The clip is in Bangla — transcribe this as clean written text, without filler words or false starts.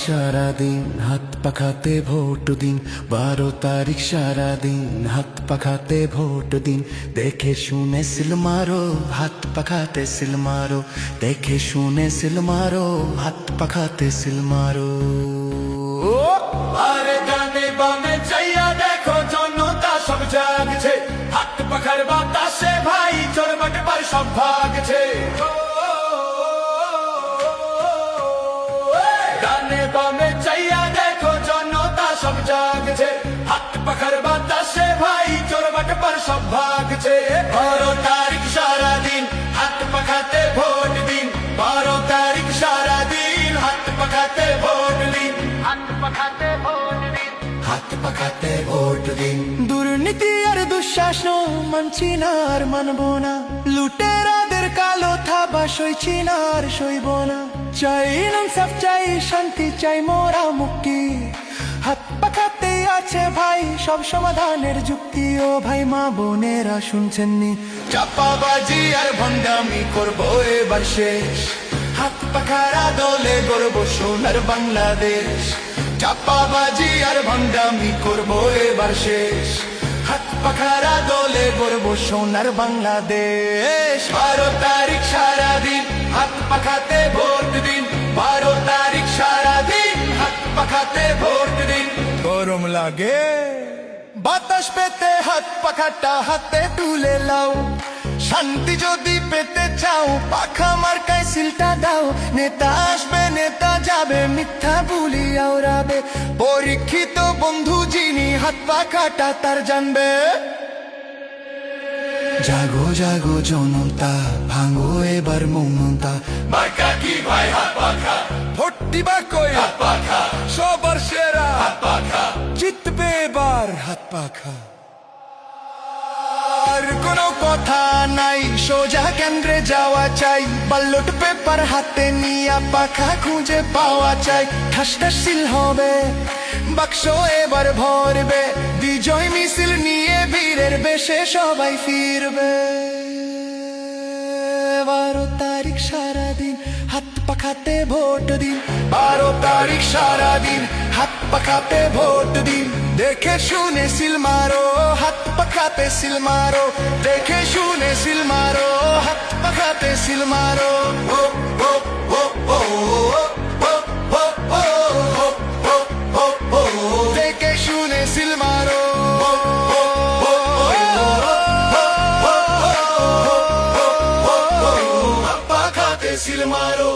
সারাদিন হাত পাখাতে ভোট দিন, 12 তারিখ সারাদিন হাত পাখাতে ভোট দিন। দেখে শুনে সিল মারো, হাত পাখাতে সিল মারো। দেখে শুনে সিল মারো, হাত পাখাতে সিল মারো। আরে ডানে বামে চাইয়া দেখো, জনতা সব জাগছে। হাত পাখার বাতাসে ভাই চোর বাটপার সব ভাগছে। ডানে বামে চাইয়া দেখো, জনতা সব জাগছে। হাত পাখার বাতাসে ভাই চোর বাটপার সব ভাগছে। 12 তারিখ সারাদিন হাত পাখাতে ভোট দিন। 12 তারিখ সারাদিন হাত পাখাতে ভোট দিন। হাত পাখাতে ভোট দিন। হাত পাখাতে ভোট দিন। দুর্নীতি আর দুঃশাসন মানছি না আর মানবো না। লুটেরাদের কালো থাবা সইছি না আর সইব না। চাই ইনসাফ, চাই শান্তি, চাই মোরা মুক্তি। হাত পাখাতে আছে ভাই সব সমাধানের যুক্তি। ও ভাই মা বোনেরা শুনছেননি, চাপাবাজি আর ভণ্ডামি করবো এবার শেষ। হাত পাখারা দলে গড়বো সোনার বাংলাদেশ। চাপাবাজি আর ভণ্ডামি করবো এবার শেষ। হাত পাখারা দলে গড়বো সোনার বাংলাদেশ। 12 তারিখ সারাদিন হাত পাখাতে ভোট দিন। 12 তারিখ সারাদিন হাত পাখাতে ভোট দিন। গরম লাগে বাতাস পেতে হাত পাখাটা হাতে তুলে লাও। শান্তি যদি পেতে চাও পাখা মার্কায় সিলটা দাও। নেতা আসবে নেতা যাবে, মিথ্যা বুলি আওড়াবে। পরীক্ষিত বন্ধু যিনি হাত পাখাটা তার জানবে। জাগো জাগো জনতা, ভাঙো এবার মৌনতা। মার্কা কি ভাই হাত পাখা, ভোট দিবা কই হাত পাখা, সবার সেরা হাত পাখা। জিতবে এবার হাত পাখা। আর কোনো কথা নাই, সোজা কেন্দ্রে যাওয়া চাই। ব্যালট পেপার হাতে নিয়া পাখা খুঁজে পাওয়া চাই। ঠাস ঠাস সিল হবে, বাক্স এবার ভরবে। বিজয় মিছিল নিয়ে বীরের বেশে সবাই ফিরবে। 12 তারিখ সারাদিন হাত পাখাতে ভোট দিন। 12 তারিখ সারাদিন হাত পাখাতে ভোট দিন। দেখে শুনে সিল মারো, হাত পাখাতে সিল মারো। দেখে শুনে সিল মারো, হাত পাখাতে সিল মারো। ও ও ও ও ও ও ও ও ও দেখে শুনে সিল মারো। হাত পাখাতে সিল মারো।